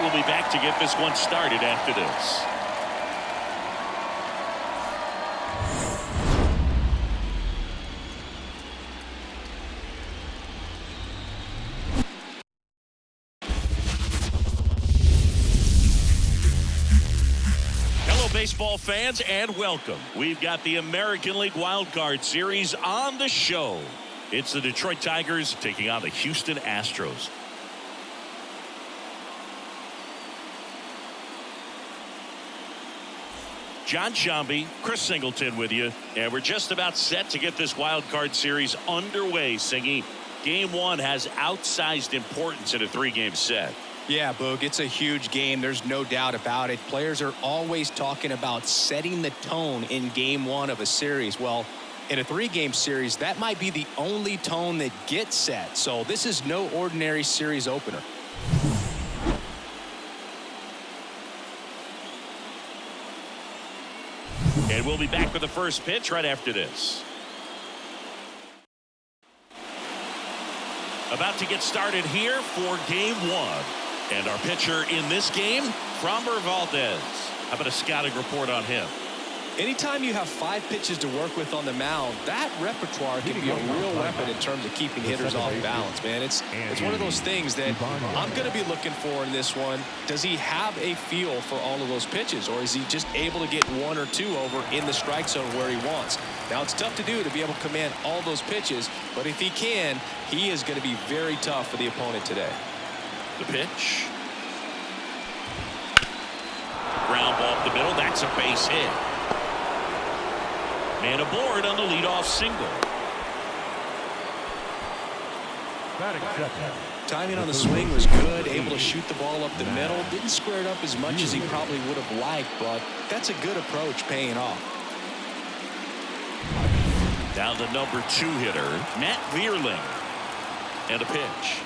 We'll be back to get this one started after this. Baseball fans, and welcome. We've got the American League Wildcard Series on the show. It's the Detroit Tigers taking on the Houston Astros. John Shambi, Chris Singleton with you, and we're just about set to get this Wildcard Series underway. Singy, Game 1 has outsized importance in a 3-game set. Yeah, Boog, it's a huge game. There's no doubt about it. Players are always talking about setting the tone in Game 1 of a series. Well, in a 3-game series, that might be the only tone that gets set. So this is no ordinary series opener. And we'll be back with the first pitch right after this. About to get started here for Game 1. And our pitcher in this game, Framber Valdez. How about a scouting report on him? Anytime you have 5 pitches to work with on the mound, that repertoire can be a real weapon in terms of keeping hitters off balance, man. It's one of those things that I'm going to be looking for in this one. Does he have a feel for all of those pitches, or is he just able to get 1 or 2 over in the strike zone where he wants? Now, it's tough to do to be able to command all those pitches, but if he can, he is going to be very tough for the opponent today. The pitch. Ground ball up the middle. That's a base hit. Man aboard on the leadoff single. Timing on the swing was good. Able to shoot the ball up the middle. Didn't square it up as much as he probably would have liked, but that's a good approach paying off. Down the number 2 hitter, Matt Vierling. And a pitch.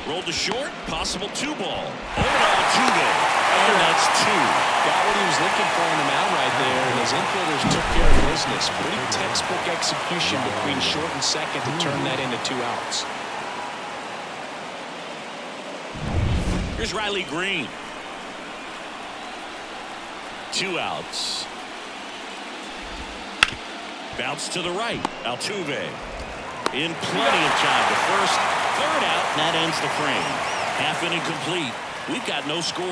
Rolled to short, possible 2-ball. Over to Altuve, and that's 2. Got what he was looking for on the mound right there, and his infielders took care of business. Pretty textbook execution between short and second to turn that into 2 outs. Here's Riley Green. 2 outs. Bounce to the right, Altuve. In plenty of time to first. 3rd out, and that ends the frame. Half inning complete. We've got no score.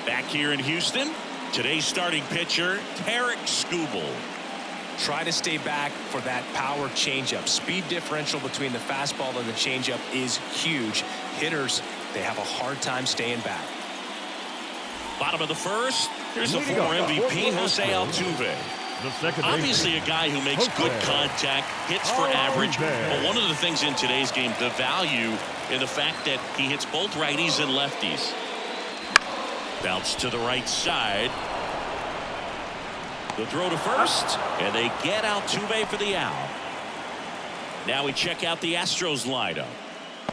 Back here in Houston, today's starting pitcher, Tarik Skubal. Try to stay back for that power changeup. Speed differential between the fastball and the changeup is huge. Hitters, they have a hard time staying back. Bottom of the first, here's the former MVP, Jose Altuve. Obviously a guy who makes good contact, hits for average, but one of the things in today's game, the value in the fact that he hits both righties and lefties. Bounce to the right side. The throw to first, and they get Altuve for the out. Now we check out the Astros lineup.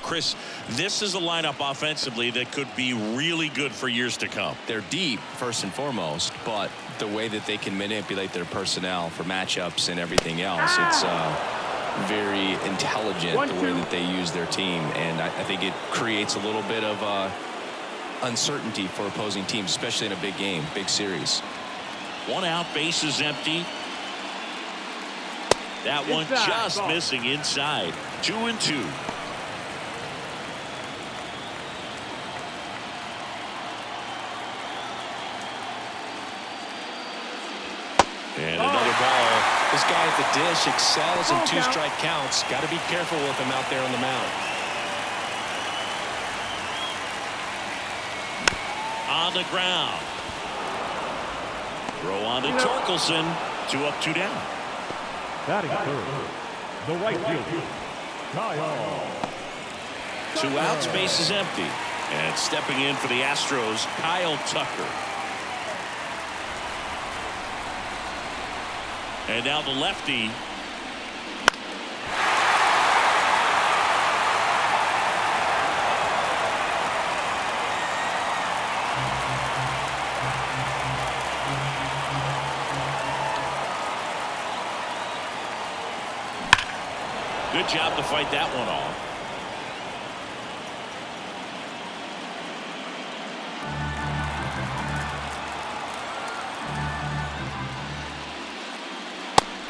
Chris, this is a lineup offensively that could be really good for years to come. They're deep, first and foremost, but the way that they can manipulate their personnel for matchups and everything else, it's very intelligent the way that they use their team, and I think it creates a little bit of uncertainty for opposing teams, especially in a big game, big series. 1 out, bases empty. That one just missing inside. 2-2. And another ball. This guy at the dish excels in 2-strike counts. Got to be careful with him out there on the mound. On the ground. Throw on to Torkelson. 2 up, 2 down. Batting third, the right fielder, Kyle. 2 outs, base is empty. And stepping in for the Astros, Kyle Tucker. And now the lefty. Good job to fight that one off.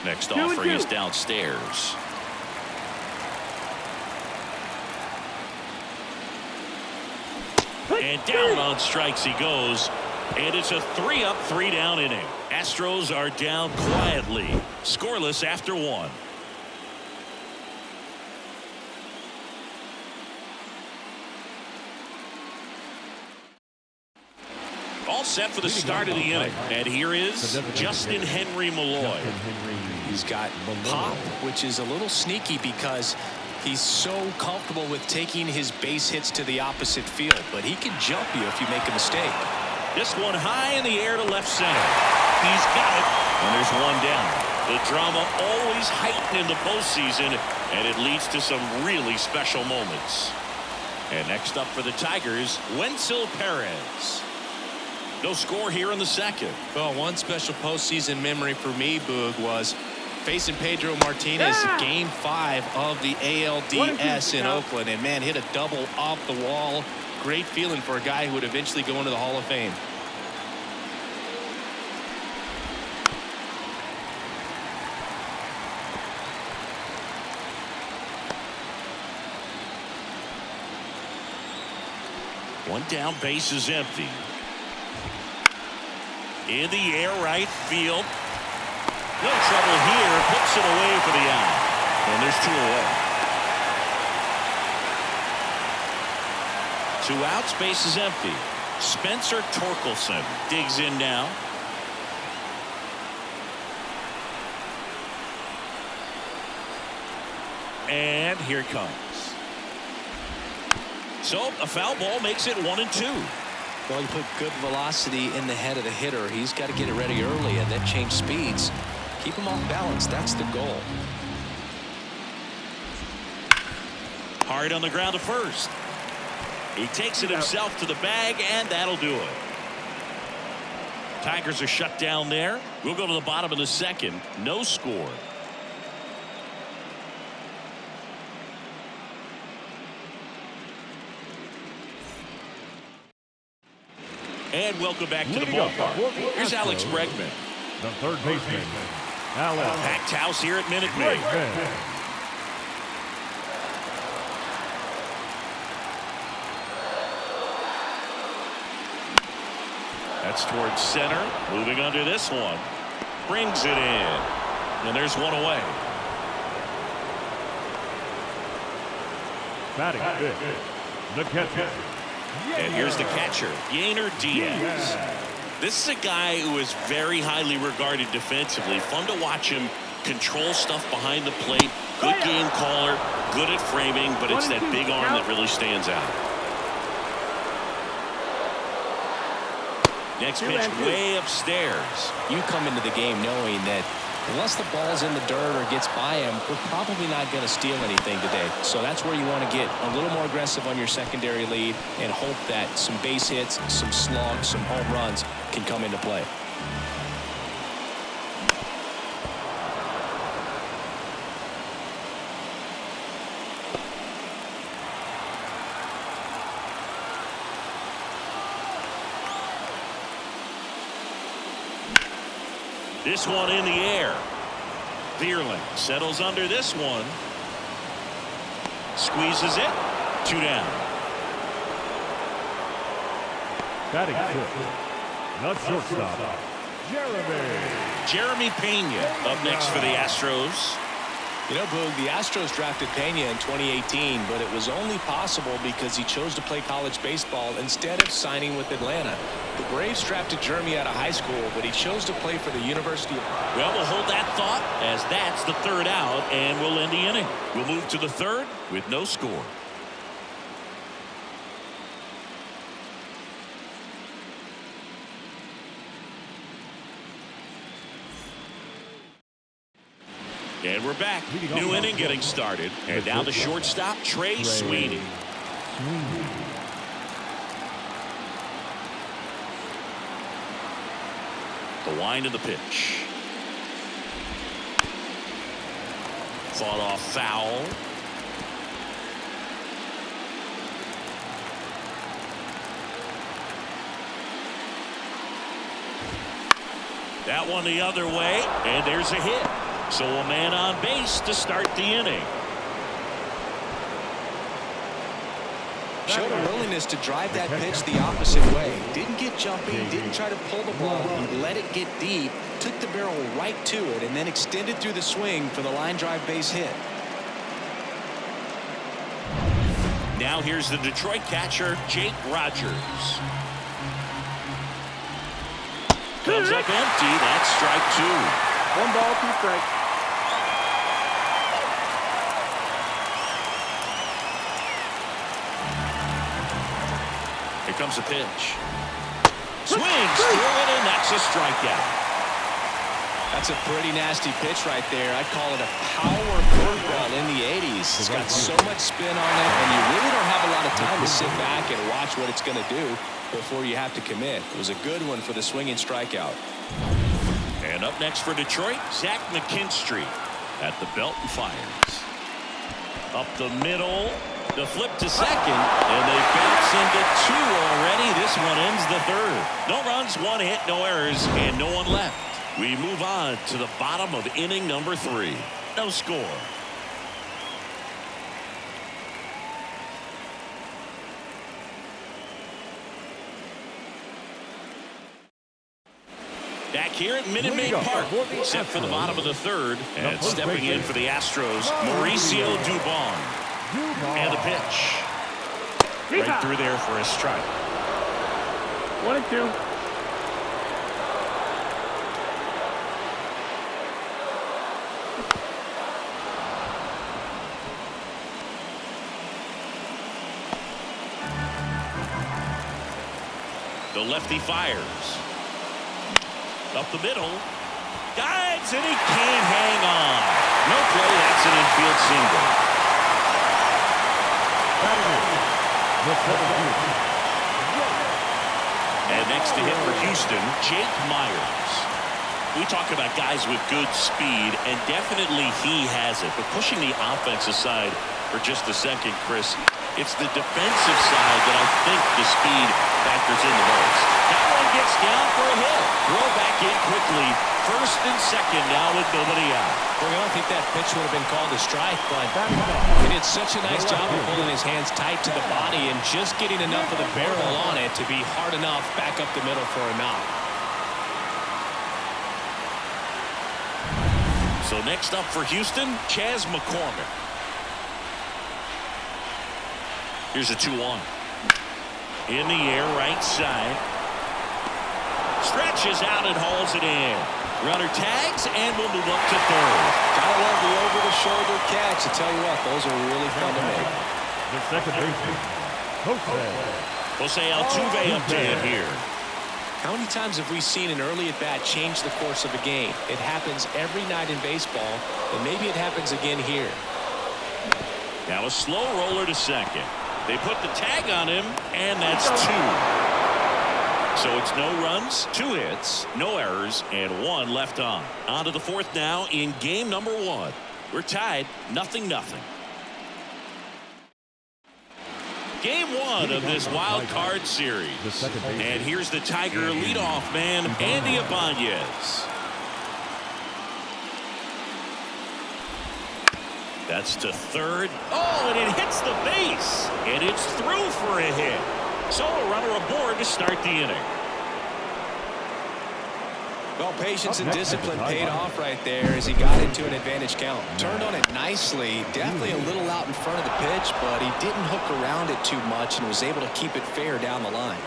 Next offering is downstairs. And down on strikes he goes. And it's a 3-up, 3-down inning. Astros are down quietly. Scoreless after 1. All set for the start of the inning. And here is Justin Henry Malloy. He's got pop, which is a little sneaky because he's so comfortable with taking his base hits to the opposite field. But he can jump you if you make a mistake. This one high in the air to left center. He's got it. And there's one down. The drama always heightened in the postseason, and it leads to some really special moments. And next up for the Tigers, Wenzel Perez. No score here in the second. Well, one special postseason memory for me, Boog, was facing Pedro Martinez game 5 of the ALDS in Oakland. And, man, hit a double off the wall. Great feeling for a guy who would eventually go into the Hall of Fame. One down, base is empty. In the air, right field. No trouble here. Puts it away for the out. And there's 2 away. 2 outs, base is empty. Spencer Torkelson digs in now. And here it comes. So a foul ball makes it 1-2. Well, you put good velocity in the head of the hitter. He's got to get it ready early and then change speeds. Keep him off balance. That's the goal. Hard on the ground to first. He takes it himself to the bag, and that'll do it. Tigers are shut down there. We'll go to the bottom of the second. No score. And welcome back to the ballpark. Here's Alex Bregman. The third baseman, Alex. Packed house here at Minute Maid. That's towards center. Moving under this one. Brings it in. And there's one away. Batting fifth, the catcher. And here's the catcher, Yainer Diaz. This is a guy who is very highly regarded defensively. Fun to watch him control stuff behind the plate. Good game caller, good at framing, but it's that big arm that really stands out. Next pitch way upstairs. You come into the game knowing that unless the ball's in the dirt or gets by him, we're probably not going to steal anything today. So that's where you want to get a little more aggressive on your secondary lead and hope that some base hits, some slugs, some home runs can come into play. This one in the air. Vierling settles under this one. Squeezes it. 2 down. Batting fifth, the shortstop, Jeremy Pena up next for the Astros. You know, Boog, the Astros drafted Pena in 2018, but it was only possible because he chose to play college baseball instead of signing with Atlanta. The Braves drafted Jeremy out of high school, but he chose to play for the University of... Well, we'll hold that thought as that's the 3rd out, and we'll end the inning. We'll move to the 3rd with no score. And we're back. New inning getting started. And now the shortstop, Trey Sweeney. The wind of the pitch. Fought off foul. That one the other way, and there's a hit. So a man on base to start the inning. Showed a willingness to drive that pitch the opposite way. Didn't get jumpy, didn't try to pull the ball. He let it get deep, took the barrel right to it, and then extended through the swing for the line drive base hit. Now here's the Detroit catcher, Jake Rogers. Comes up empty. That's strike 2. 1 ball, 2 strikes. Here comes a pitch. Swings through it, and that's a strikeout. That's a pretty nasty pitch right there. I'd call it a power curveball in the 80s. It's got so much spin on it, and you really don't have a lot of time to sit back and watch what it's going to do before you have to commit. It was a good one for the swinging strikeout. And up next for Detroit, Zach McKinstry at the belt and fires. Up the middle, the flip to second, and they bounce into 2 already. This one ends the 3rd. No runs, 1 hit, no errors, and no one left. We move on to the bottom of inning number 3. No score. Back here at Minute Maid Park, set for the bottom of the 3rd, and stepping in for the Astros, Mauricio Dubon. And the pitch. Right through there for a strike. 1-2. The lefty fires. Up the middle. Guides, and he can't hang on. No play. That's an infield single. And next to hit for Houston, Jake Myers. We talk about guys with good speed, and definitely he has it. But pushing the offense aside for just a second, Chris, it's the defensive side that I think the speed factors in the most. That one gets down for a hit. Throw back in quickly. 1st and 2nd now with nobody out. Well, I don't think that pitch would have been called a strike, but he did such a nice job of holding his hands tight to the body and just getting enough of the barrel on it to be hard enough back up the middle for a knock. So next up for Houston, Chas McCormick. Here's a 2-1. In the air, right side. Stretches out and hauls it in. Runner tags, and we'll move up to 3rd. Gotta love the over-the-shoulder catch. I tell you what, those are really fun to make. The second baseman, Jose Altuve up to hit here. How many times have we seen an early at-bat change the course of a game? It happens every night in baseball, and maybe it happens again here. Now a slow roller to second. They put the tag on him, and that's 2. So it's no runs, 2 hits, no errors, and 1 left on. On to the 4th now in game number 1. We're tied 0-0. Game 1 of this wild card series. And here's the Tiger leadoff man, Andy Ibanez. That's to 3rd. Oh, and it hits the base. And it's through for a hit. So a runner aboard to start the inning. Well, patience and discipline paid off right there as he got into an advantage count. Turned on it nicely. Definitely a little out in front of the pitch, but he didn't hook around it too much and was able to keep it fair down the line.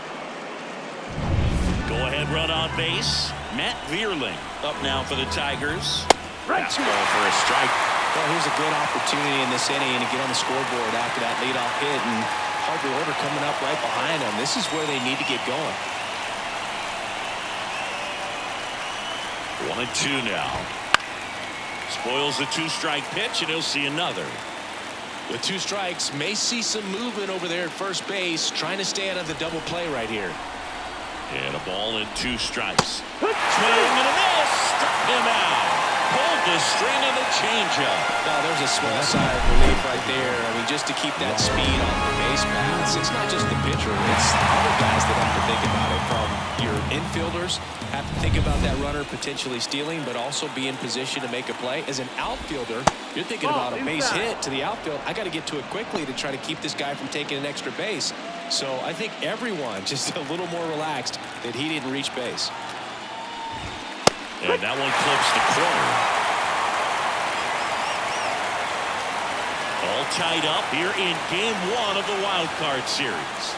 Go ahead run on base. Matt Vierling up now for the Tigers. Fastball for a strike. Well, here's a good opportunity in this inning to get on the scoreboard after that leadoff hit, and Harvey Order coming up right behind him. This is where they need to get going. 1-2 now. Spoils the 2-strike pitch, and he'll see another. With 2 strikes, may see some movement over there at first base, trying to stay out of the double play right here. And a ball and 2 strikes. Swing and a miss. Struck him out. pulled the string of the changeup. Now, there's a small sigh of relief right there. I mean, just to keep that speed on the base paths. It's not just the pitcher. It's other guys that have to think about it. From your infielders have to think about that runner potentially stealing, but also be in position to make a play. As an outfielder, you're thinking about a base hit to the outfield. I got to get to it quickly to try to keep this guy from taking an extra base. So I think everyone just a little more relaxed that he didn't reach base. And that one clips the corner. All tied up here in Game 1 of the Wild Card Series.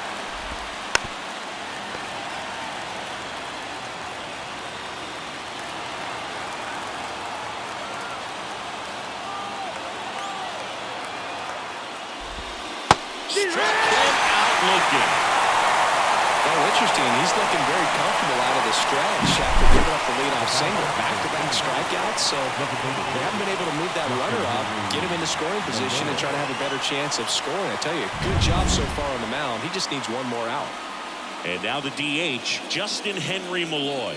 Struck him out looking. Oh, interesting. He's looking very comfortable out of the stretch after giving up the leadoff single. Back-to-back strikeouts, so they haven't been able to move that runner up, get him into scoring position, and try to have a better chance of scoring. I tell you, good job so far on the mound. He just needs one more out. And now the DH, Justin Henry Malloy.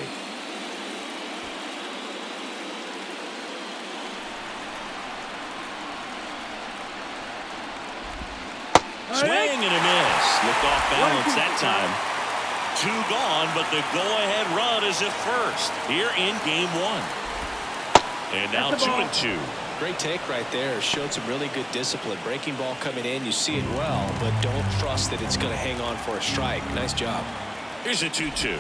Swing and a miss. Looked off balance that time. 2 gone, but the go-ahead run is at first here in Game 1. And now 2-2. Great take right there. Showed some really good discipline. Breaking ball coming in, you see it well, but don't trust that it's going to hang on for a strike. Nice job. Here's a 2-2.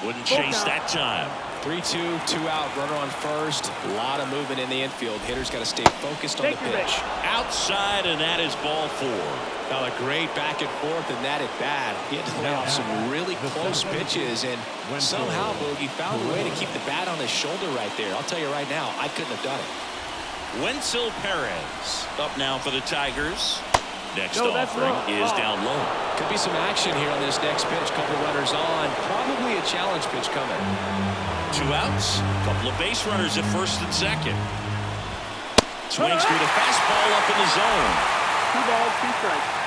Wouldn't chase that time. 3-2, 2 out, runner on first. A lot of movement in the infield. Hitter's got to stay focused on the pitch. Outside, and that is ball 4. Now a great back and forth, and that at bat. He had to lay off some really close pitches, and somehow Boogie found a way to keep the bat on his shoulder right there. I'll tell you right now, I couldn't have done it. Wenzel Perez up now for the Tigers. Next offering is down low. Could be some action here on this next pitch. Couple runners on. Probably a challenge pitch coming. 2 outs. Couple of base runners at first and second. Swings through the fastball up in the zone. 2 balls, 2 strikes.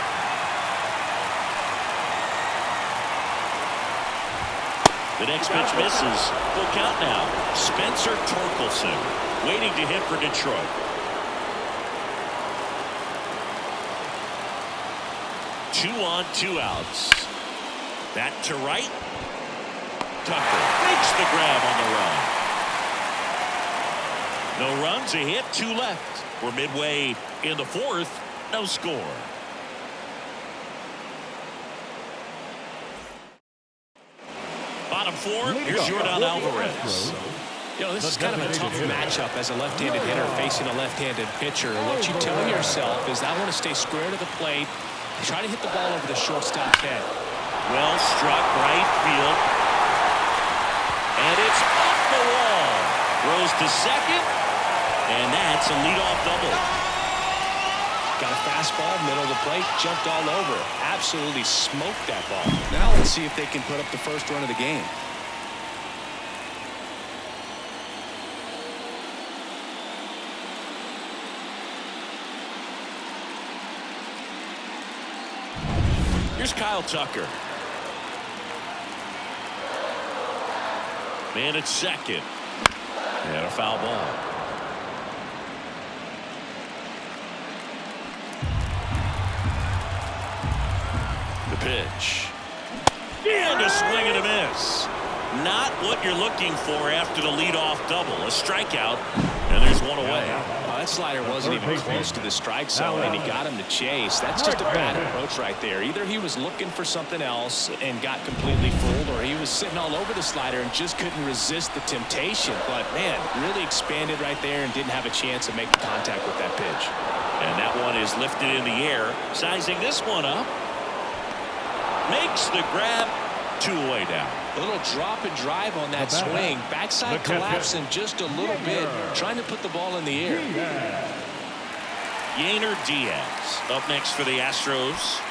The next pitch misses. Full count now. Spencer Torkelson waiting to hit for Detroit. 2 on, 2 outs. That to right. Tucker makes the grab on the run. No runs, a hit, 2 left. We're midway in the 4th. No score. Bottom 4, here's Yordan Alvarez. You know, this is kind of a tough matchup as a left-handed hitter facing a left-handed pitcher. What you tell yourself is, I want to stay square to the plate, try to hit the ball over the shortstop's head. Well struck right field. And it's off the wall. Throws to second. And that's a leadoff double. Got a fastball, middle of the plate, jumped all over. Absolutely smoked that ball. Now let's see if they can put up the first run of the game. Here's Kyle Tucker. Man at second. And a foul ball. The pitch. And a swing and a miss. Not what you're looking for after the leadoff double. A strikeout, and there's one away. That slider wasn't even close to the strike zone, and he got him to chase. That's just a bad approach right there. Either he was looking for something else and got completely fooled, or he was sitting all over the slider and just couldn't resist the temptation. But, man, really expanded right there and didn't have a chance of making contact with that pitch. And that one is lifted in the air. Sizing this one up. Makes the grab. 2 away down. A little drop and drive on that swing. Backside collapsing just a little bit, trying to put the ball in the air. Yainer Diaz up next for the Astros.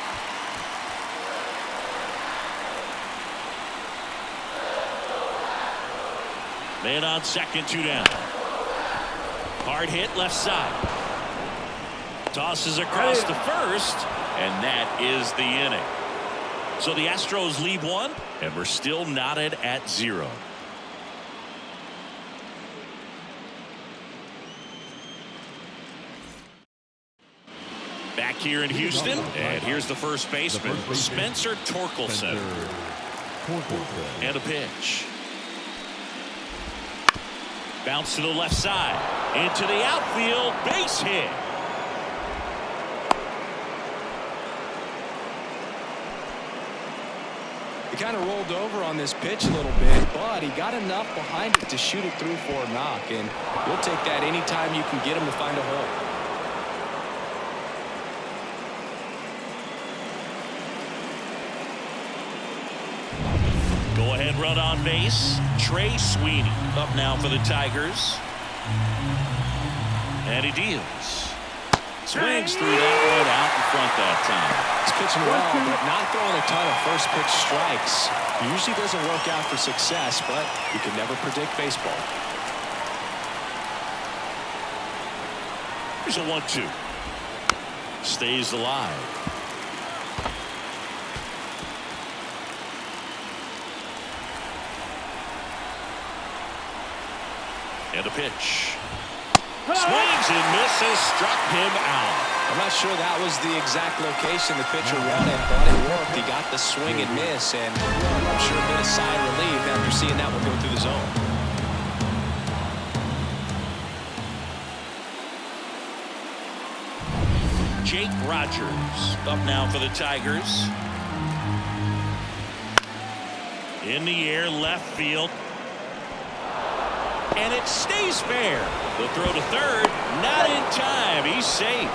Man on second, 2 down. Hard hit left side. Tosses across the first, and that is the inning. So the Astros lead 1, and we're still knotted at 0. Back here in Houston, and here's the first baseman, Spencer Torkelson. And a pitch. Bounce to the left side. Into the outfield, base hit. He kind of rolled over on this pitch a little bit, but he got enough behind it to shoot it through for a knock, and you'll take that anytime you can get him to find a hole. Go ahead run on base. Trey Sweeney up now for the Tigers. And he deals. Swings through that one out in front that time. He's pitching well, but not throwing a ton of first pitch strikes. He usually doesn't work out for success, but you can never predict baseball. Here's a 1-2. Stays alive. And a pitch. Swings and misses, struck him out. I'm not sure that was the exact location the pitcher wanted, but it worked. He got the swing and miss, and I'm sure a bit of sigh of relief after seeing that one go through the zone. Jake Rogers up now for the Tigers. In the air, left field. And it stays fair. The throw to third, not in time. He's safe.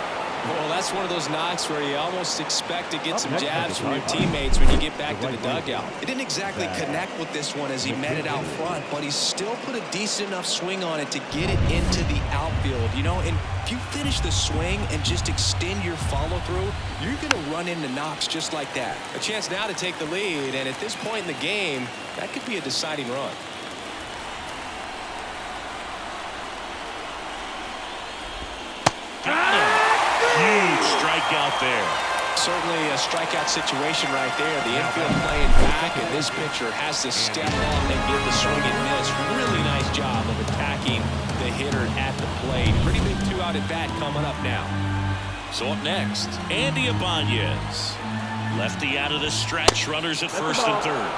Well, that's one of those knocks where you almost expect to get some jabs from your teammates when you get back to the dugout. It didn't exactly connect with this one as he met it out front, but he still put a decent enough swing on it to get it into the outfield. You know, and if you finish the swing and just extend your follow-through, you're going to run into knocks just like that. A chance now to take the lead, and at this point in the game, that could be a deciding run. Got him. Huge strikeout there. Certainly a strikeout situation right there. The infield playing back, and this pitcher has to step up and get the swing and miss. Really nice job of attacking the hitter at the plate. Pretty big two-out at bat coming up now. So up next, Andy Ibanez. Lefty out of the stretch, runners at first and third.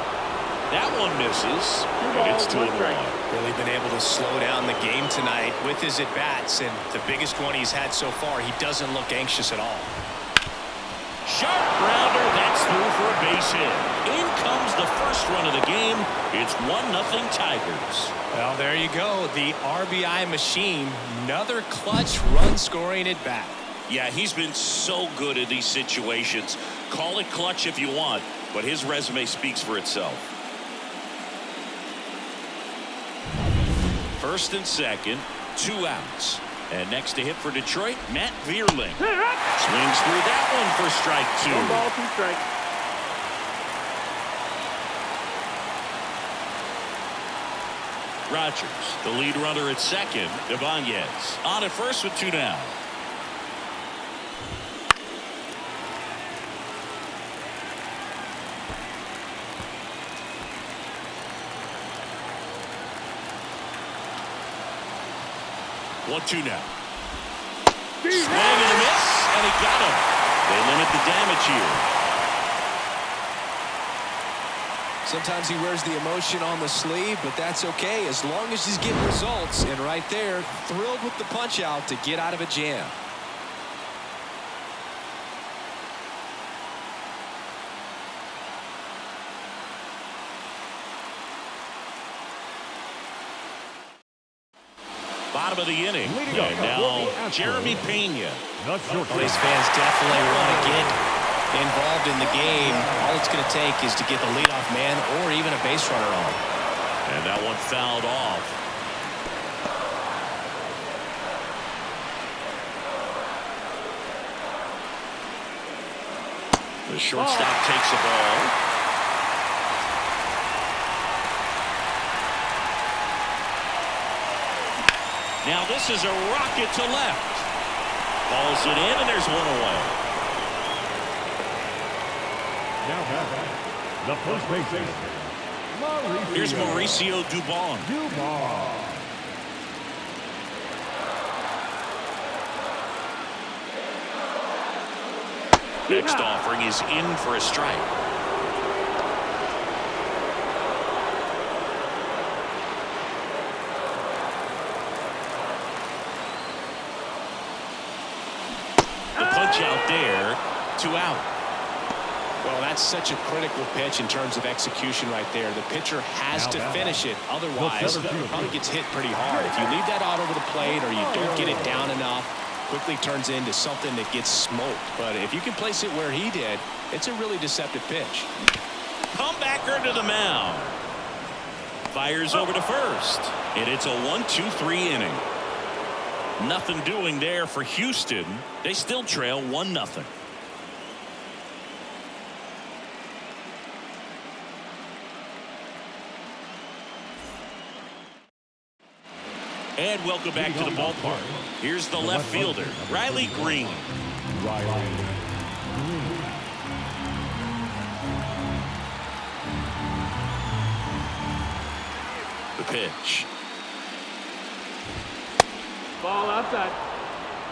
That one misses, and it's 2-1. Really been able to slow down the game tonight with his at-bats, and the biggest one he's had so far, he doesn't look anxious at all. Sharp grounder, that's through for a base hit. In comes the first run of the game. It's 1-0 Tigers. Well, there you go. The RBI machine. Another clutch run scoring at bat. Yeah, he's been so good in these situations. Call it clutch if you want, but his resume speaks for itself. First and second, 2 outs. And next to hit for Detroit, Matt Vierling. Swings through that one for strike 2. 1 ball, 2 strikes. Rogers, the lead runner at second. Ibanez on at first with 2 down. One-two now. Swing and a miss, and he got him. They limit the damage here. Sometimes he wears the emotion on the sleeve, but that's okay as long as he's getting results. And right there, thrilled with the punch out to get out of a jam. Bottom of the inning. And now Jeremy Pena. These fans definitely want to get involved in the game. All it's going to take is to get the leadoff man or even a base runner on. And that one fouled off. The shortstop takes the ball. Now this is a rocket to left. Balls it in, and there's one away. Now back, the first baseman. Here's Mauricio Dubon. Next offering is in for a strike. The punch out there, 2 out. Well, that's such a critical pitch in terms of execution right there. The pitcher has to finish it. Otherwise, it probably gets hit pretty hard. If you leave that out over the plate or you don't get it down enough, quickly turns into something that gets smoked. But if you can place it where he did, it's a really deceptive pitch. Comebacker to the mound. Fires over to first. And it's a 1-2-3 inning. Nothing doing there for Houston. They still trail 1-0. And welcome back to the ballpark. Here's the left fielder, Riley Green. The pitch. Ball outside.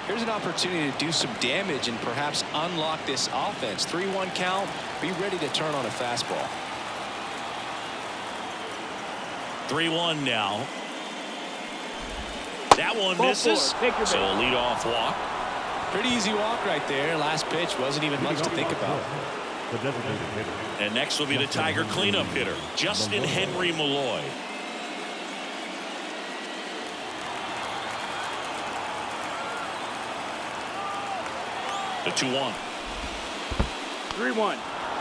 Here's an opportunity to do some damage and perhaps unlock this offense. 3-1 count. Be ready to turn on a fastball. 3-1 now. That one misses. So a leadoff walk. Pretty easy walk right there. Last pitch wasn't even much to think about. And next will be the Tiger cleanup hitter, Justin Henry Malloy. The 2-1. 3-1.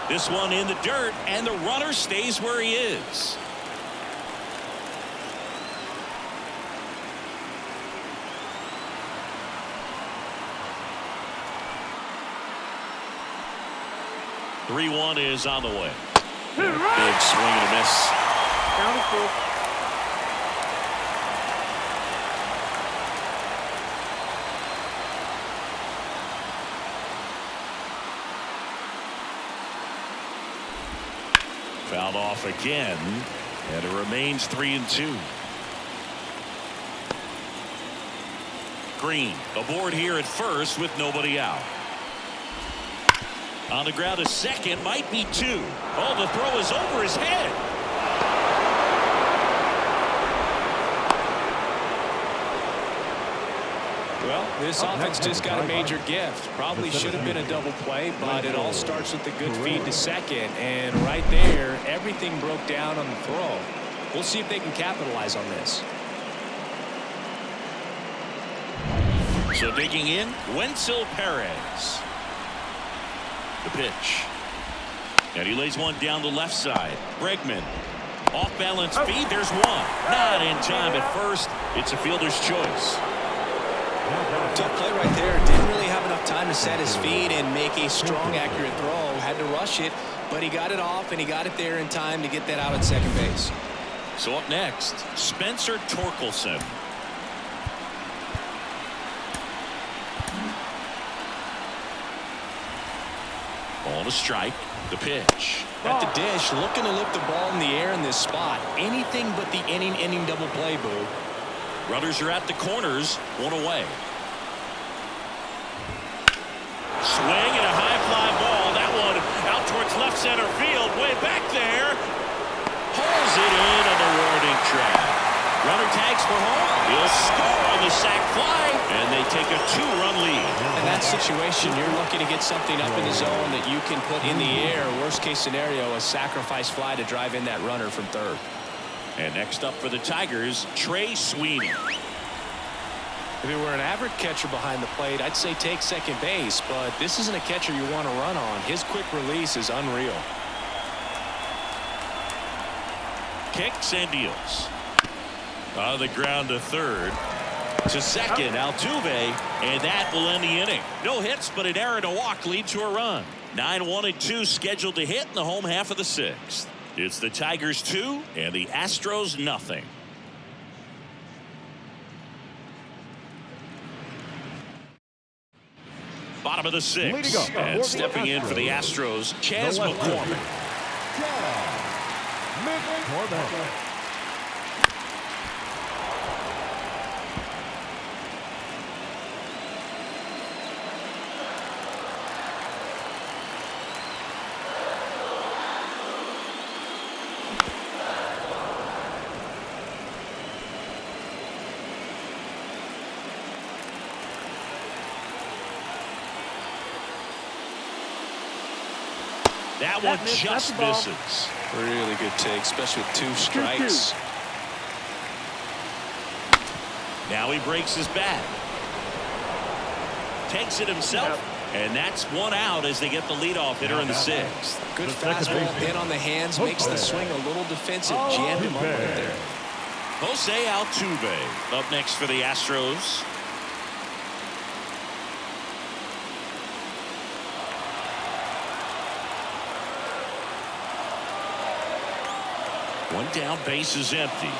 This one in the dirt, and the runner stays where he is. Three-1 is on the way. Big swing and a miss. Count is full. Fouled off again, and it remains 3-2. Green aboard here at first with nobody out. On the ground, a second, might be 2. Oh, the throw is over his head. Well, this offense just got a major gift. Probably should have been a double play, but it all starts with the good feed to second. And right there, everything broke down on the throw. We'll see if they can capitalize on this. So digging in, Wenzel Perez. The pitch. And he lays one down the left side. Bregman. Off balance feed. There's one. Not in time at first. It's a fielder's choice. Tough play right there. Didn't really have enough time to set his feet and make a strong, accurate throw. Had to rush it, but he got it off and he got it there in time to get that out at second base. So up next, Spencer Torkelson. On a strike. The pitch. At the dish, looking to lift the ball in the air in this spot. Anything but the inning double play, Boo. Runners are at the corners, 1 away. Swing and a high fly ball. That one out towards left center field. Way back there. Pulls it in on the warning track. Runner tags for home. He'll score on the sac fly, and they take a 2-run lead. In that situation, you're looking to get something up in the zone that you can put in the air. Worst case scenario, a sacrifice fly to drive in that runner from third. And next up for the Tigers, Trey Sweeney. If it were an average catcher behind the plate, I'd say take second base, but this isn't a catcher you want to run on. His quick release is unreal. Kicks and deals. On the ground to third. To second, Altuve, and that will end the inning. No hits, but an error and a walk lead to a run. 9-1-2 scheduled to hit in the home half of the 6th. It's the Tigers 2 and the Astros nothing. Bottom of the 6th, and stepping in for the Astros, Chas McCormick. That one just misses. Really good take, especially with 2 strikes. Now he breaks his bat. Takes it himself. And that's 1 out as they get the leadoff hitter in the 6th. Good fastball in on the hands, makes the swing a little defensive. Jammed him up right there. Jose Altuve up next for the Astros. One down, base is empty.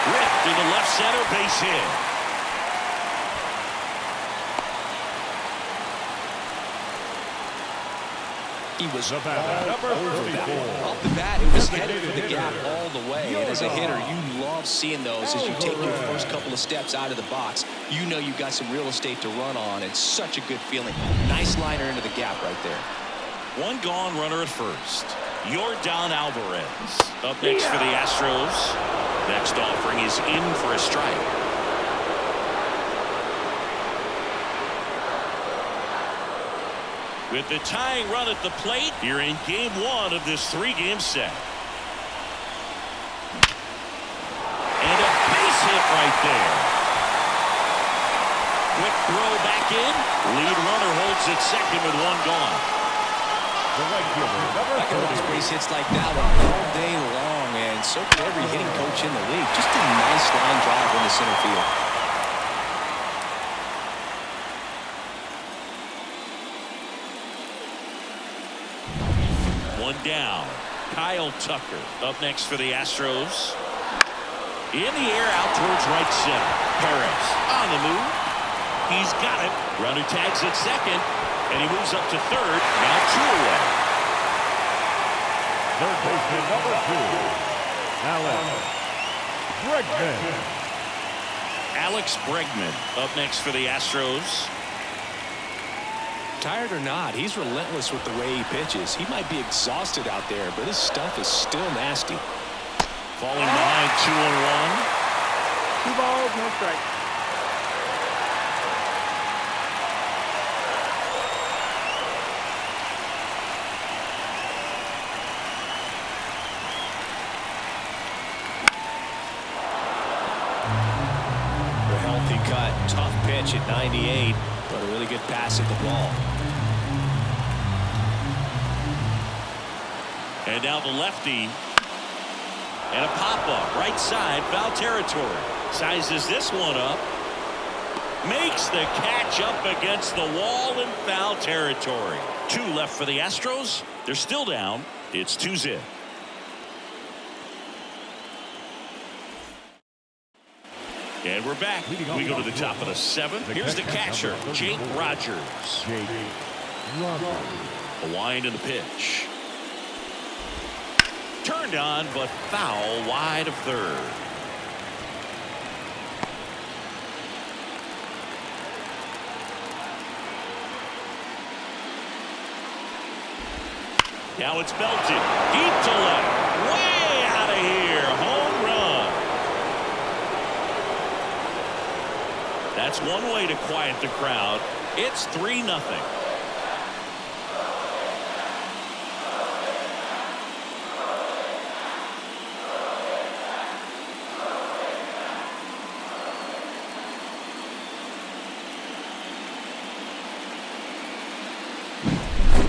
Ripped into left center, base hit. He was all over that one. Off the bat, it was headed for the gap all the way. And as a hitter, you love seeing those as you take your first couple of steps out of the box. You know you've got some real estate to run on. It's such a good feeling. Nice liner into the gap right there. 1 gone, runner at first. Yordan Alvarez up next for the Astros. Next offering is in for a strike. With the tying run at the plate, you're in game 1 of this 3-game set. And a base hit right there. Quick throw back in. Lead runner holds at second with 1 gone. I can watch base hits like that all day long, and so can every hitting coach in the league. Just a nice line drive into center field. One down. Kyle Tucker up next for the Astros. In the air out towards right center. Perez on the move. He's got it. Runner tags at second. And he moves up to third. Now 2 away. Third baseman number 2, Alex Bregman up next for the Astros. Tired or not, he's relentless with the way he pitches. He might be exhausted out there, but his stuff is still nasty. Falling behind 2-1. 2 balls, no strikes. Tough pitch at 98, but a really good pass at the ball. And now the lefty. And a pop-up right side, foul territory. Sizes this one up. Makes the catch up against the wall in foul territory. 2 left for the Astros. They're still down. It's 2-0. And we're back. We go to the top of the 7th. Here's the catcher, Jake Rogers. A wind in the pitch. Turned on, but foul wide of third. Now it's belted. Deep to left. Way out of here. Home run. That's one way to quiet the crowd. It's 3-0.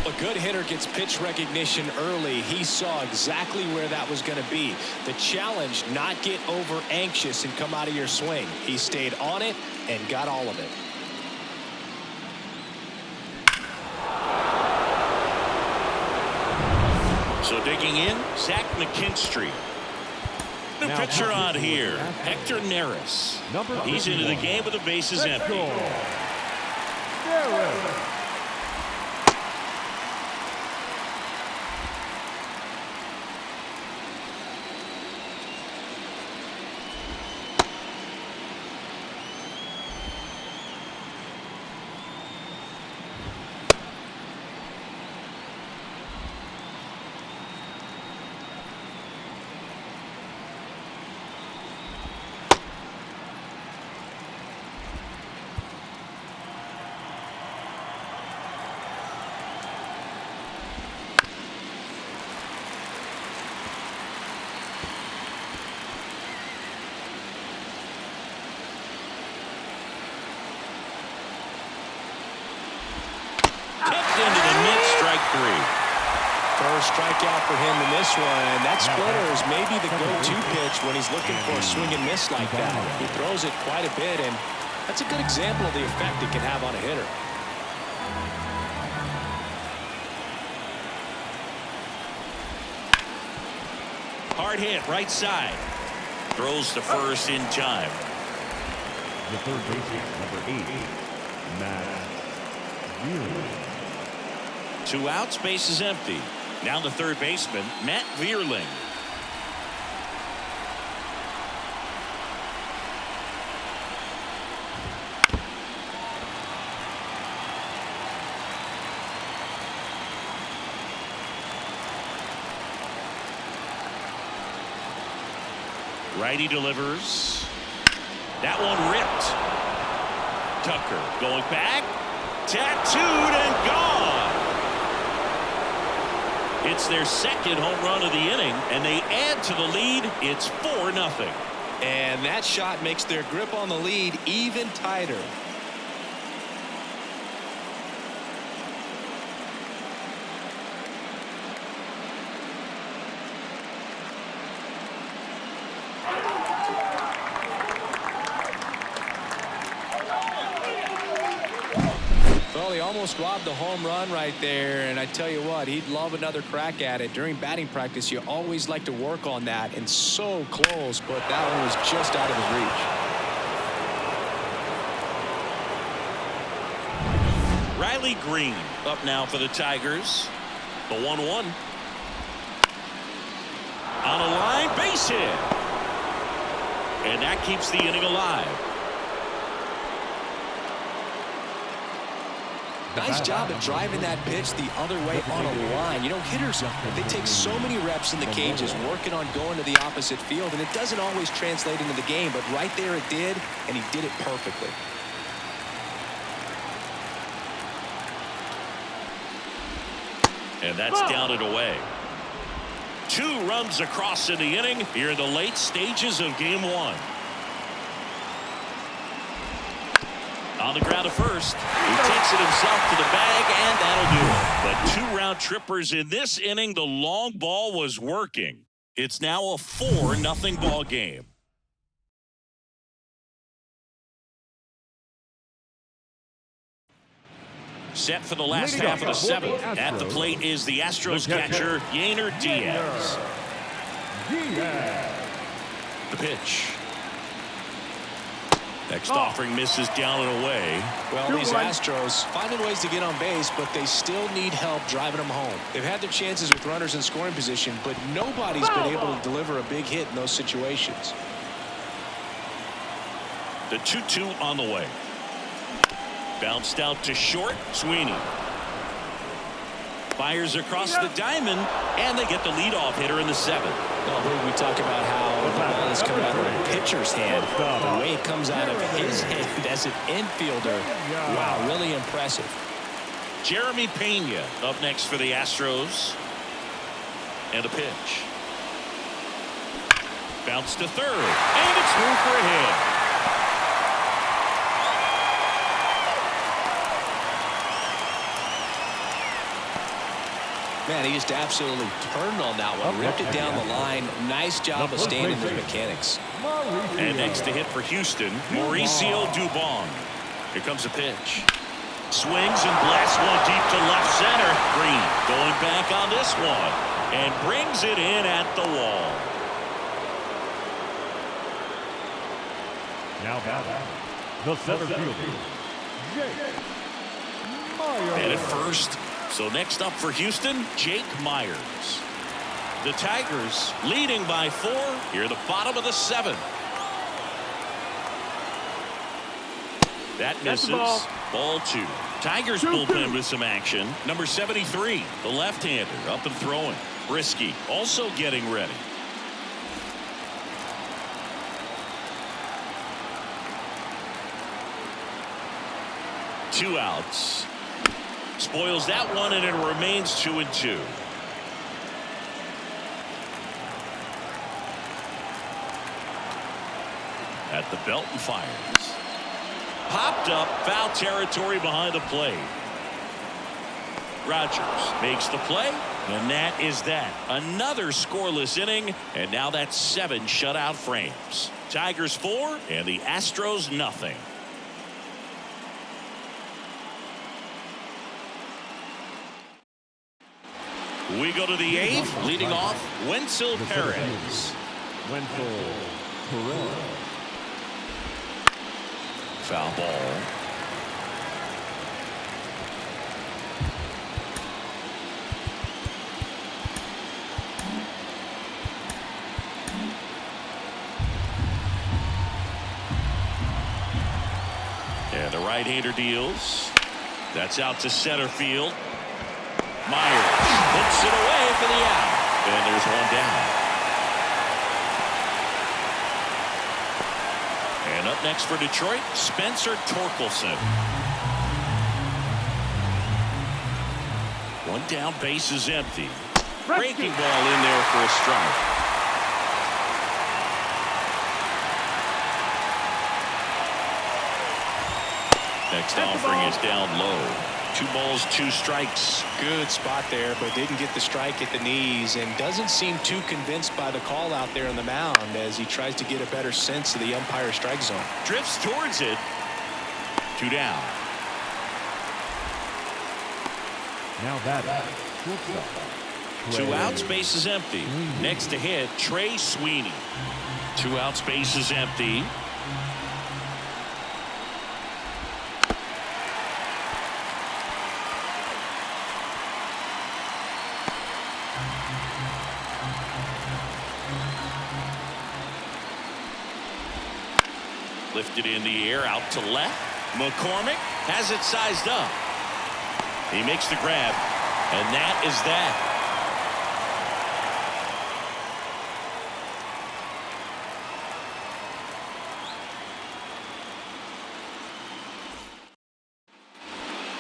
A good hitter gets pitch recognition early. He saw exactly where that was going to be. The challenge, not get over anxious and come out of your swing. He stayed on it and got all of it. So digging in, Zach McKinstry. The pitcher on here, Hector Neris. He's into the game with the bases empty. first strikeout for him in this one. That splitter is maybe the go-to pitch when he's looking for a swing and miss like that. He throws it quite a bit, and that's a good example of the effect it can have on a hitter. Hard hit, right side. Throws to first in time. The third baseman, number 8, Matt Vierling. 2 outs, base is empty. Now the third baseman, Matt Vierling. Righty delivers. That one ripped. Tucker going back. Tattooed and gone. It's their second home run of the inning, and they add to the lead. It's 4-0. And that shot makes their grip on the lead even tighter. Well, he almost robbed the home run right there, and I tell you what, he'd love another crack at it. During batting practice, you always like to work on that, and so close, but that one was just out of his reach. Riley Green up now for the Tigers. The 1-1. On a line, base hit. And that keeps the inning alive. Nice job of driving that pitch the other way on a line. You know, hitters, they take so many reps in the cages working on going to the opposite field, and it doesn't always translate into the game, but right there it did, and he did it perfectly. And that's down and away. 2 runs across in the inning here in the late stages of game 1. On the ground to first. He takes it himself to the bag, and that'll do it. But 2 round trippers in this inning. The long ball was working. It's now a 4-0 ball game. Set for the last half of the 7th. At the plate is the Astros catcher, Yainer Diaz. The pitch. Next offering misses down and away. Well, these Astros finding ways to get on base, but they still need help driving them home. They've had their chances with runners in scoring position, but nobody's been able to deliver a big hit in those situations. The 2-2 on the way. Bounced out to short. Sweeney fires across the diamond, and they get the leadoff hitter in the 7th. Well, we talk about how the ball is coming out of a pitcher's hand. The way it comes out of his hand as an infielder, wow, really impressive. Jeremy Pena up next for the Astros. And a pitch. Bounce to third, and it's moved for a hit. Man, he just absolutely turned on that one, ripped it down the line. Nice job of staying in his mechanics. And next to hit for Houston, Mauricio Dubon. Here comes a pitch. Swings and blasts one deep to left center. Green going back on this one and brings it in at the wall. Now batting, the center fielder, Jake Myers. And at first. So next up for Houston, Jake Myers. The Tigers leading by 4 here at the bottom of the 7th. That misses. Ball 2. Tigers bullpen with some action. Number 73, the left-hander, up and throwing. Brisky also getting ready. Two outs. Spoils that one, and it remains 2-2. At the belt and fires. Popped up, foul territory behind the plate. Rogers makes the play, And that is that. Another scoreless inning, and now that's 7 shutout frames. Tigers 4 and the Astros nothing. We go to the 8th, leading off Wenzel Perez. Wenzel Perez. Foul ball. And the right-hander deals. That's out to center field. Myers hits it away for the out. And there's one down. And up next for Detroit, Spencer Torkelson. One down, base is empty. Breaking ball in there for a strike. Next offering is down low. 2 balls, 2 strikes. Good spot there, but didn't get the strike at the knees, and doesn't seem too convinced by the call out there on the mound as he tries to get a better sense of the umpire strike zone. Drifts towards it. 2 down. Now that is 2 outs, base is empty. Next to hit, Trey Sweeney. 2 outs, base is empty. Lifted in the air, out to left. McCormick has it sized up. He makes the grab, and that is that.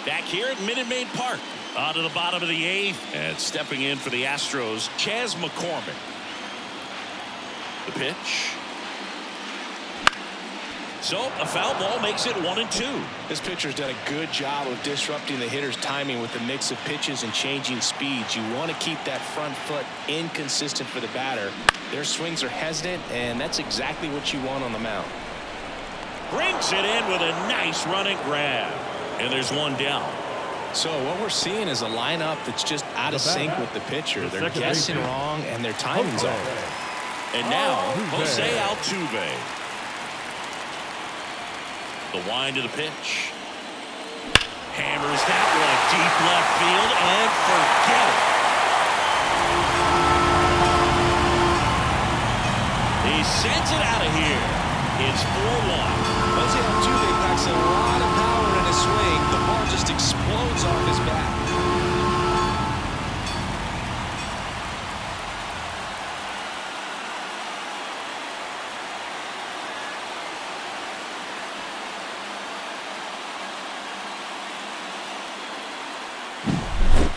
Back here at Minute Maid Park. On to the bottom of the 8th, and stepping in for the Astros, Chas McCormick. The pitch. So a foul ball makes it 1-2. This pitcher's done a good job of disrupting the hitter's timing with the mix of pitches and changing speeds. You want to keep that front foot inconsistent for the batter. Their swings are hesitant, and that's exactly what you want on the mound. Brings it in with a nice running grab. And there's one down. So what we're seeing is a lineup that's just out of sync with the pitcher. They're guessing wrong, and their timing's off. And now, Jose Altuve. The wind of the pitch. Hammers that one deep left field and forget it. He sends it out of here. It's 4-1. Jose Altuve packs a lot of power in his swing. The ball just explodes off his bat.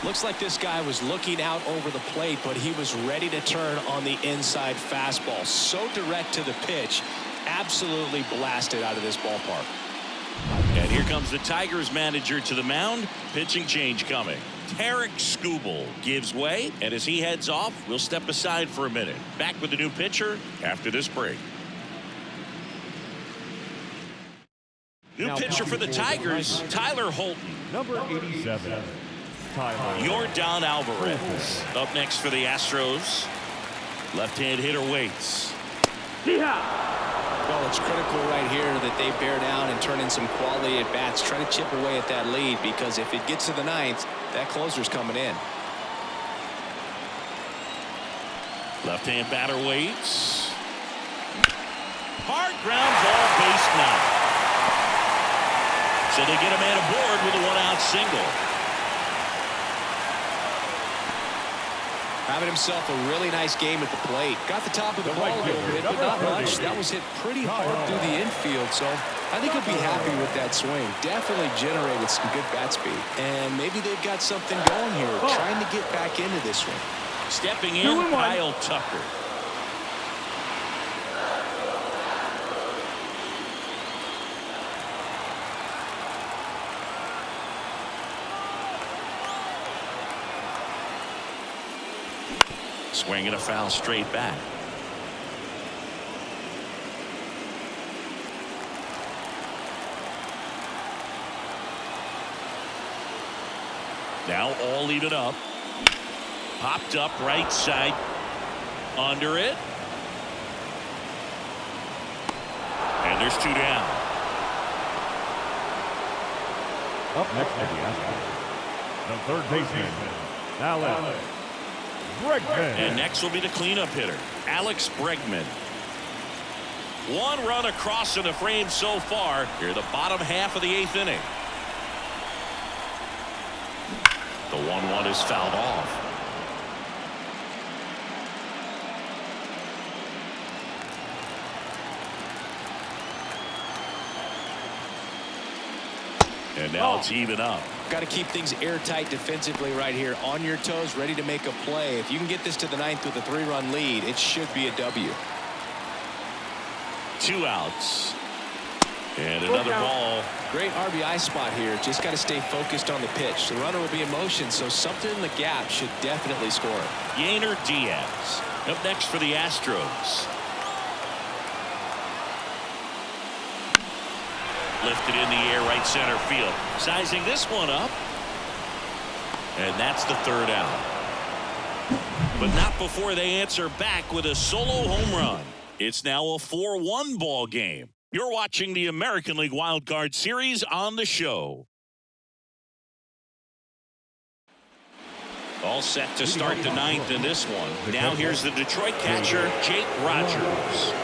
Looks like this guy was looking out over the plate, but he was ready to turn on the inside fastball. So direct to the pitch. Absolutely blasted out of this ballpark. And here comes the Tigers manager to the mound. Pitching change coming. Tarek Skubal gives way, and as he heads off, we'll step aside for a minute. Back with the new pitcher after this break. New pitcher for the Tigers, Tyler Holton. number 87. Yordan Alvarez. Up next for the Astros. Left-hand hitter waits. Well, it's critical right here that they bear down and turn in some quality at bats. Try to chip away at that lead, because if it gets to the 9th, that closer's coming in. Left-hand batter waits. Hard ground ball, base knock. So they get a man aboard with a 1-out single. Having himself a really nice game at the plate. Got the top of the ball a little bit, but not much. That was hit pretty hard through the infield, so I think he'll be happy with that swing. Definitely generated some good bat speed. And maybe they've got something going here, trying to get back into this one. Stepping in, Kyle Tucker. Swing and a foul straight back. Now all even up. Popped up right side. Under it. And there's 2 down. Up next to the Astros, the third baseman, Alex Bregman. And next will be the cleanup hitter, Alex Bregman. 1 run across in the frame so far. Here, the bottom half of the 8th inning. The 1-1 is fouled off. And now it's even up. Got to keep things airtight defensively right here. On your toes, ready to make a play. If you can get this to the 9th with a 3-run lead, it should be a W. 2 outs. And another ball. Great RBI spot here. Just got to stay focused on the pitch. The runner will be in motion, so something in the gap should definitely score. Yainer Diaz up next for the Astros. Lifted in the air, right center field. Sizing this one up. And that's the 3rd out. But not before they answer back with a solo home run. It's now a 4-1 ball game. You're watching the American League Wildcard Series on the show. All set to start the 9th in this one. Now here's the Detroit catcher, Jake Rogers.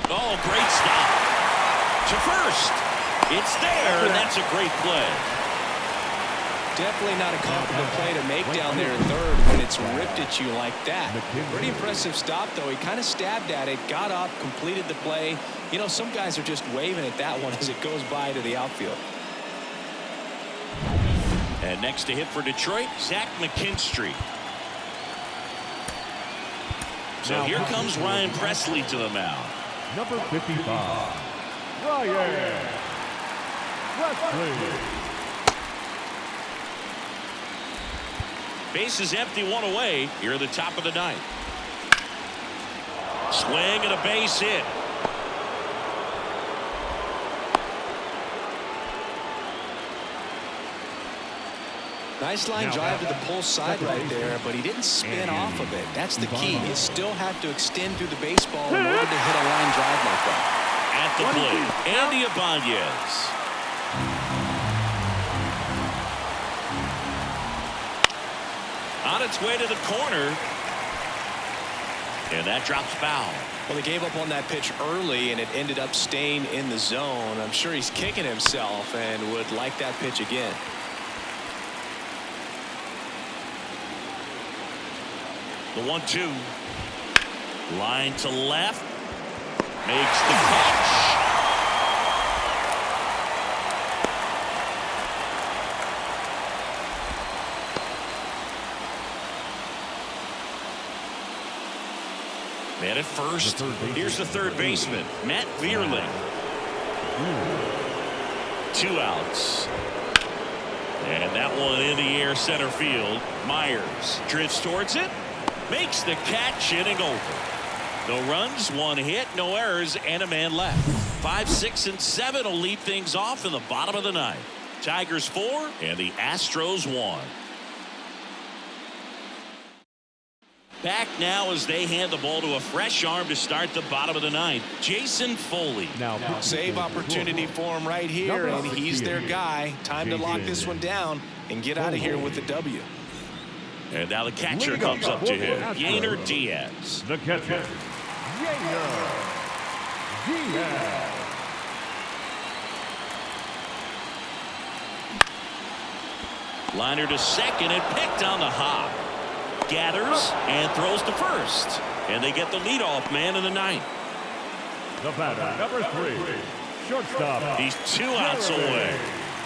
Oh, great stop. To first. It's there, and that's a great play. Definitely not a comfortable play to make down there in 3rd when it's ripped at you like that. Pretty impressive stop, though. He kind of stabbed at it, got up, completed the play. You know, some guys are just waving at that one as it goes by to the outfield. And next to hit for Detroit, Zach McKinstry. So here comes Ryan Presley to the mound. Number 55, Ryan Presley. Base is empty, 1 away. Here at the top of the 9th. Swing and a base hit. Nice line drive to the pull side right there, but he didn't spin off of it. That's the key. You still have to extend through the baseball in order to hit a line drive like that. At the plate, Andy Ibanez. On its way to the corner. And that drops foul. Well, they gave up on that pitch early, and it ended up staying in the zone. I'm sure he's kicking himself and would like that pitch again. The 1-2. Line to left. Makes the catch. Man at first. Here's the 3rd baseman, Matt Vierling. 2 outs. And that one in the air center field. Myers drifts towards it. Makes the catch, inning over. No runs, 1 hit, no errors, and a man left. 5, 6, and 7 will lead things off in the bottom of the 9th. Tigers 4 and the Astros 1. Back now as they hand the ball to a fresh arm to start the bottom of the 9th. Jason Foley. Now save opportunity for him right here, and he's their guy. Time to lock this one down and get out of here with the W. And now the catcher comes up to him, Yainer Diaz. The catcher, Yainer Diaz. Liner to second and picked on the hop. Gathers and throws to first. And they get the leadoff man in the 9th. The batter, number 3, shortstop. He's 2 outs away.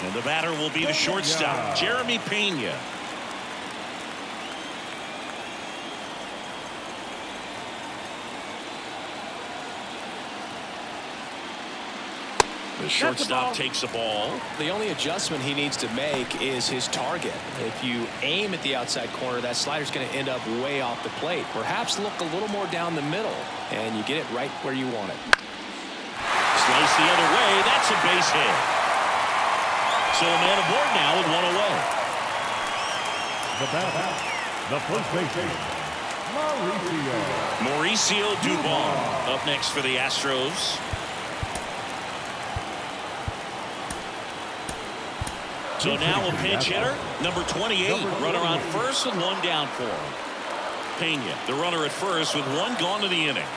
And the batter will be the shortstop, Jeremy Pena. The shortstop takes the ball. The only adjustment he needs to make is his target. If you aim at the outside corner, that slider's going to end up way off the plate. Perhaps look a little more down the middle, and you get it right where you want it. Slice the other way. That's a base hit. So a man aboard now with 1 away. The batter, the first baseman, Mauricio Dubon up next for the Astros. So now a pinch hitter, number 28, runner on first with 1 down for him. Pena, the runner at first with 1 gone to the inning.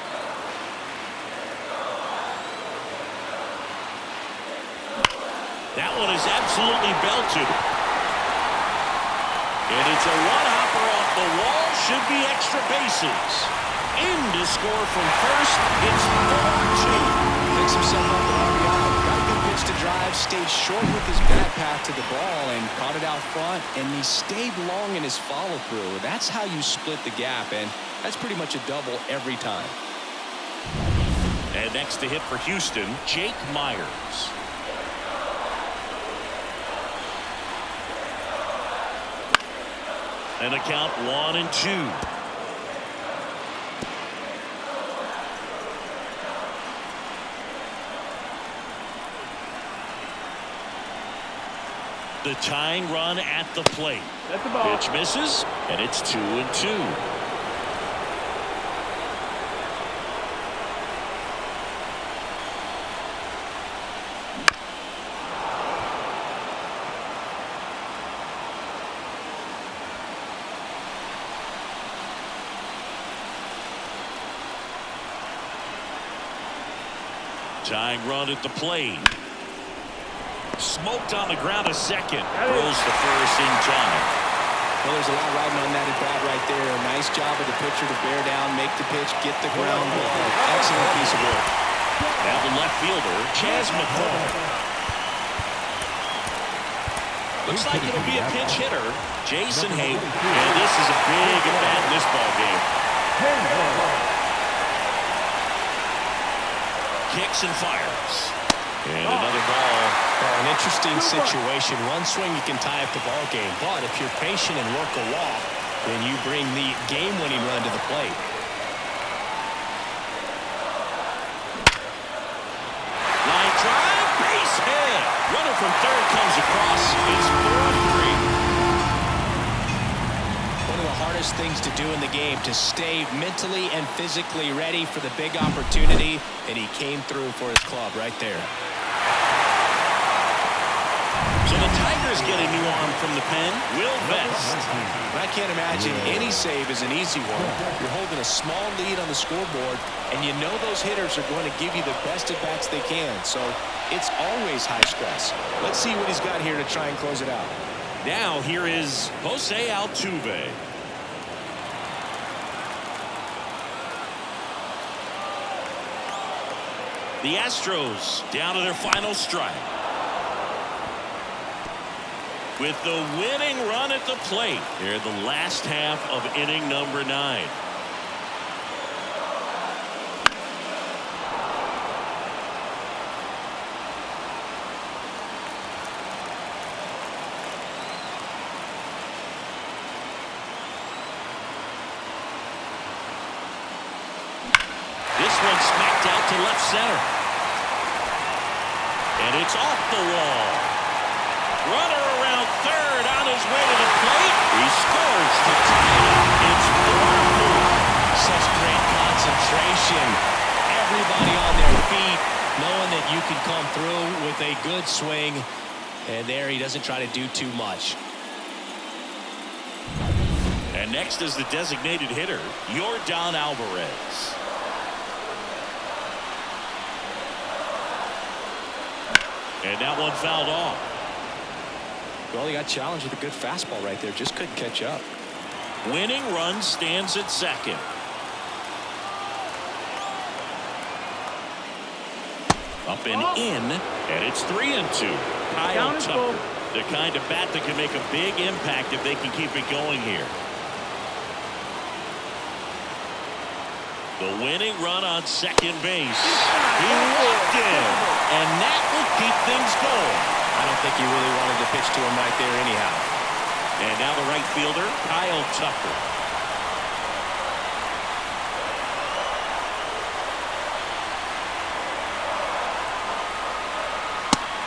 That one is absolutely belted. And it's a one-hopper off the wall. Should be extra bases. In to score from first. It's 4-2. Picks himself up an RBI. Got a good pitch to drive. Stayed short with his bat path to the ball and caught it out front. And he stayed long in his follow-through. That's how you split the gap. And that's pretty much a double every time. And next to hit for Houston, Jake Myers. And the count 1-2. The tying run at the plate. That's the ball. Pitch misses, and it's 2-2. Tying run at the plate. Smoked on the ground a second. Throws to first in time. Well, there's a lot riding on that at bat right there. A nice job of the pitcher to bear down, make the pitch, get the ground ball. Excellent piece of work. Now the left fielder, Chas McCall. Looks like it'll be a pinch hitter, Jason Hayward. And this is a big at bat in this ball game. Kicks and fires. And another ball. An interesting situation. One swing you can tie up the ball game, but if you're patient and work a walk, then you bring the game-winning run to the plate. Line drive, base hit. Runner from third comes across. It's 4-3. One of the hardest things to do in the game, to stay mentally and physically ready for the big opportunity, and he came through for his club right there. So the Tigers get a new arm from the pen, Will Vest. I can't imagine any save is an easy one. You're holding a small lead on the scoreboard, and you know those hitters are going to give you the best at-bats they can, so it's always high stress. Let's see what he's got here to try and close it out. Now here is Jose Altuve. The Astros down to their final strike. With the winning run at the plate here in the last half of inning number 9. This one smacked out to left center. And it's off the wall. Runner around third on his way to the plate. He scores to tie it up. It's 4-4. Such great concentration. Everybody on their feet, knowing that you can come through with a good swing. And there he doesn't try to do too much. And next is the designated hitter, Yordan Alvarez. And that one fouled off. Well, he got challenged with a good fastball right there. Just couldn't catch up. Winning run stands at second. Up and in, and it's 3-2. Kyle Tucker, the kind of bat that can make a big impact if they can keep it going here. The winning run on second base. He walked in, and that will keep things going. I don't think he really wanted to pitch to him right there anyhow. And now the right fielder, Kyle Tucker.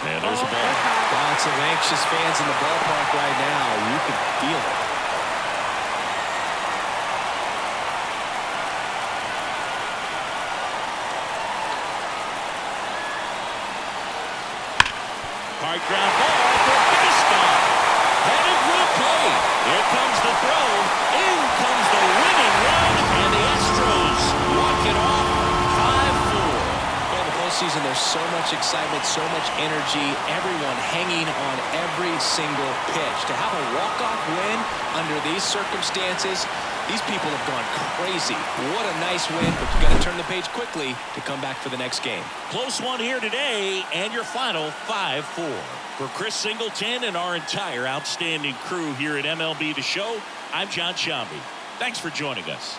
And there's a ball. Lots of anxious fans in the ballpark right now. You can feel it. Hard ground ball for baseball. Headed for the plate. Here comes the throw. In comes the winning run. And the Astros walk it off 5-4. In the postseason, there's so much excitement, so much energy, everyone hanging on every single pitch. To have a walk-off win under these circumstances, these people have gone crazy. What a nice win, but you got to turn the page quickly to come back for the next game. Close one here today, and your final 5-4. For Chris Singleton and our entire outstanding crew here at MLB The Show, I'm John Shambi. Thanks for joining us.